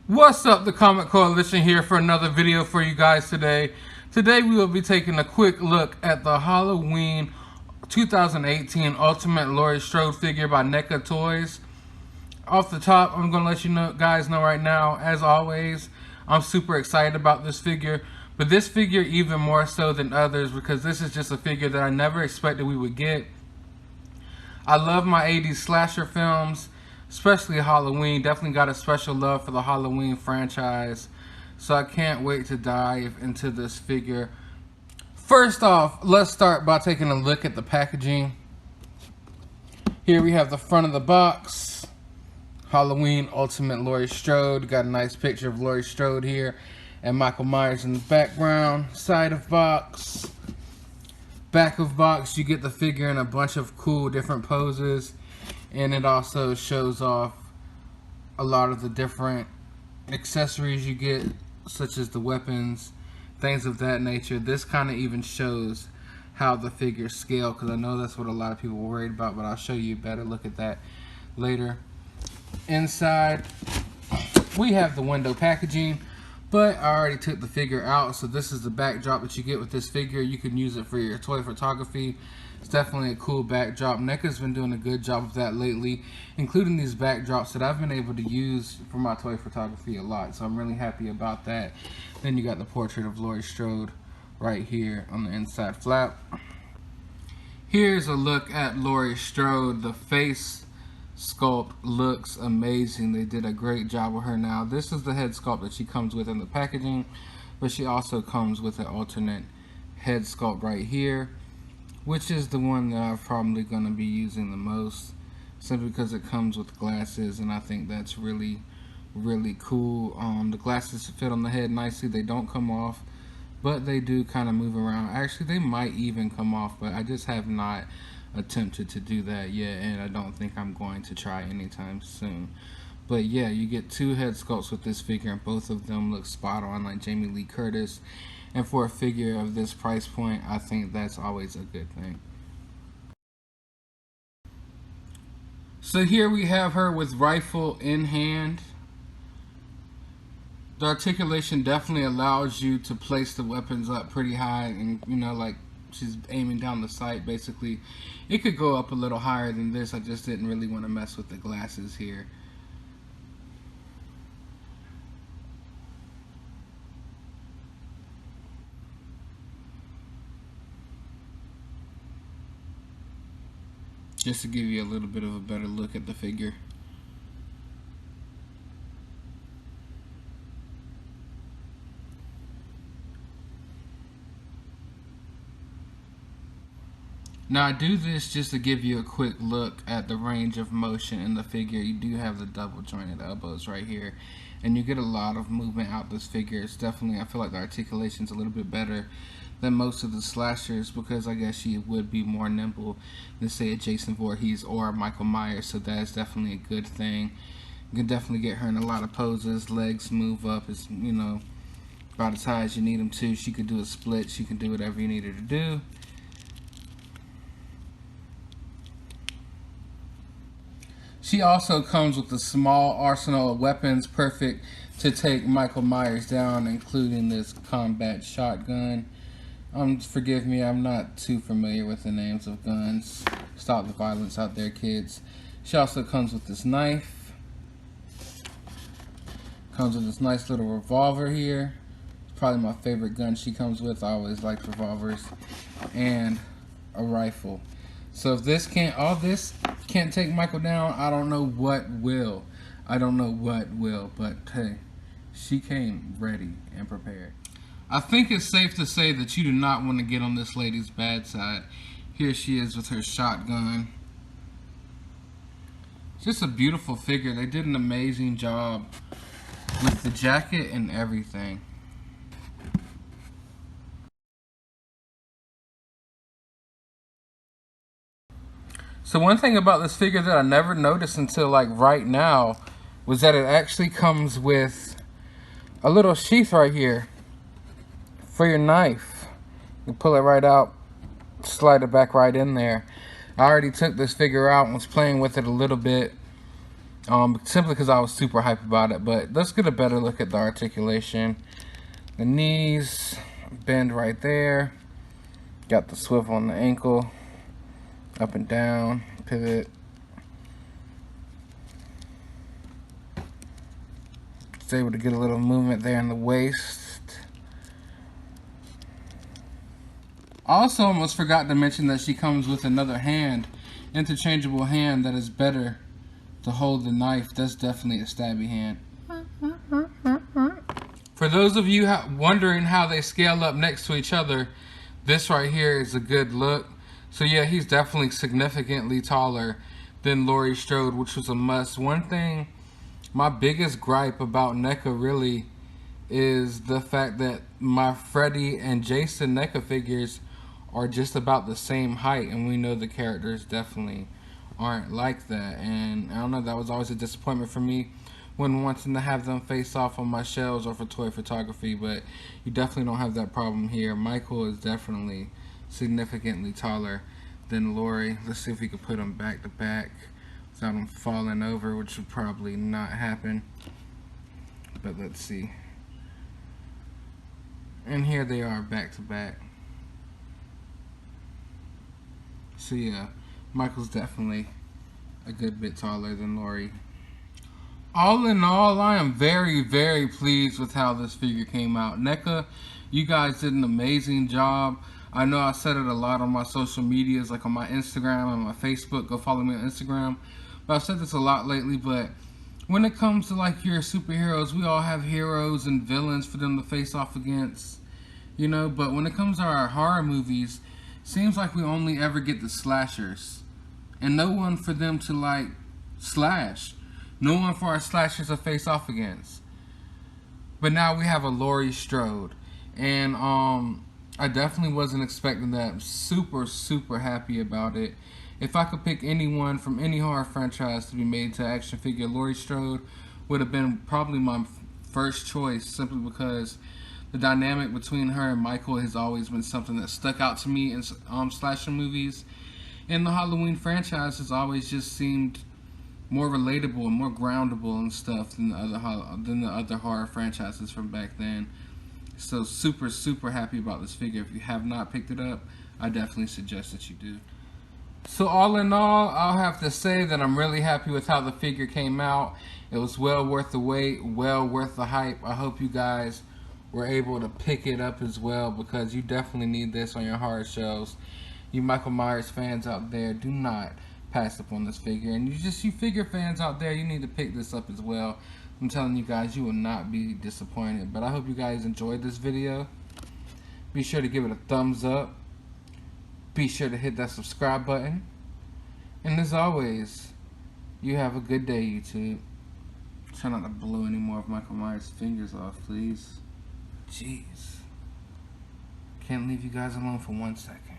What's up, the Comic Coalition here for another video for you guys today. Today we will be taking a quick look at the Halloween 2018 Ultimate Laurie Strode figure by Neca Toys. Off the top, I'm going to let you guys know right now, as always, I'm super excited about this figure. But this figure even more so than others because this is just a figure that I never expected we would get. I love my 80s slasher films, especially Halloween. Definitely got a special love for the Halloween franchise. So I can't wait to dive into this figure. First off, let's start by taking a look at the packaging. Here we have the front of the box. Halloween Ultimate Laurie Strode. Got a nice picture of Laurie Strode here and Michael Myers in the background. Side of box. Back of box, you get the figure in a bunch of cool different poses, and it also shows off a lot of the different accessories you get, such as the weapons, things of that nature. This kind of even shows how the figures scale, because I know that's what a lot of people were worried about, but I'll show you a better look at that later. Inside, we have the window packaging. But I already took the figure out, so this is the backdrop that you get with this figure. You can use it for your toy photography. It's definitely a cool backdrop. Neca's been doing a good job of that lately, including these backdrops that I've been able to use for my toy photography a lot. So I'm really happy about that. Then you got the portrait of Laurie Strode right here on the inside flap. Here's a look at Laurie Strode. The face sculpt looks amazing. They did a great job with her. Now this is the head sculpt that she comes with in the packaging, but she also comes with an alternate head sculpt right here, which is the one that I'm probably going to be using the most, simply because it comes with glasses, and I think that's really cool. The glasses fit on the head nicely. They don't come off, but they do kind of move around. Actually, they might even come off, but I just have not attempted to do that yet, and I don't think I'm going to try anytime soon. But yeah, you get two head sculpts with this figure, and both of them look spot on like Jamie Lee Curtis, and for a figure of this price point, I think that's always a good thing. So here we have her with rifle in hand. The articulation definitely allows you to place the weapons up pretty high, and like she's aiming down the sight basically. It could go up a little higher than this. I just didn't really want to mess with the glasses here. Just to give you a little bit of a better look at the figure. Now I do this just to give you a quick look at the range of motion in the figure. You do have the double jointed elbows right here, and you get a lot of movement out this figure. It's definitely, I feel like the articulation's a little bit better than most of the slashers, because I guess she would be more nimble than say a Jason Voorhees or a Michael Myers, so that is definitely a good thing. You can definitely get her in a lot of poses. Legs move up, as about as high as you need them to. She could do a split, she can do whatever you need her to do. She also comes with a small arsenal of weapons, perfect to take Michael Myers down, including this combat shotgun. Forgive me, I'm not too familiar with the names of guns. Stop the violence out there, kids. She also comes with this knife. Comes with this nice little revolver here. It's probably my favorite gun she comes with. I always liked revolvers. And a rifle. So if all this can't take Michael down, I don't know what will. But hey, she came ready and prepared. I think it's safe to say that you do not want to get on this lady's bad side. Here she is with her shotgun. Just a beautiful figure. They did an amazing job with the jacket and everything. So one thing about this figure that I never noticed until like right now was that it actually comes with a little sheath right here for your knife. You pull it right out, slide it back right in there. I already took this figure out and was playing with it a little bit, simply because I was super hype about it. But let's get a better look at the articulation. The knees bend right there. Got the swivel on the ankle, up and down, pivot. It's able to get a little movement there in the waist. Also, almost forgot to mention that she comes with another hand, interchangeable hand that is better to hold the knife. That's definitely a stabby hand. For those of you wondering how they scale up next to each other, this right here is a good look. So yeah, he's definitely significantly taller than Laurie Strode, which was a must. One thing, my biggest gripe about Neca really is the fact that my Freddy and Jason Neca figures are just about the same height, and we know the characters definitely aren't like that. And I don't know, that was always a disappointment for me when wanting to have them face off on my shelves or for toy photography, but you definitely don't have that problem here. Michael is definitely significantly taller than Laurie. Let's see if we can put them back to back without them falling over, which would probably not happen, but let's see. And here they are back to back. So yeah, Michael's definitely a good bit taller than Laurie. All in all, I am very, very pleased with how this figure came out. Neca, you guys did an amazing job. I know I said it a lot on my social medias, like on my Instagram and my Facebook. Go follow me on Instagram. But I've said this a lot lately, but when it comes to like your superheroes, we all have heroes and villains for them to face off against, you know, but when it comes to our horror movies, seems like we only ever get the slashers and no one for them to like slash. No one for our slashers to face off against. But now we have a Laurie Strode. And I definitely wasn't expecting that. I'm super, super happy about it. If I could pick anyone from any horror franchise to be made to action figure, Laurie Strode would have been probably my first choice, simply because the dynamic between her and Michael has always been something that stuck out to me in slasher movies. And the Halloween franchise has always just seemed more relatable and more groundable and stuff than the other horror franchises from back then. So super, super happy about this figure. If you have not picked it up, I definitely suggest that you do. So all in all, I'll have to say that I'm really happy with how the figure came out. It was well worth the wait, well worth the hype. I hope you guys were able to pick it up as well, because you definitely need this on your horror shows. You Michael Myers fans out there, do not pass up on this figure. And you figure fans out there, you need to pick this up as well. I'm telling you guys, you will not be disappointed. But I hope you guys enjoyed this video. Be sure to give it a thumbs up. Be sure to hit that subscribe button. And as always, you have a good day, YouTube. Try not to blow any more of Michael Myers' fingers off, please. Jeez. Can't leave you guys alone for 1 second.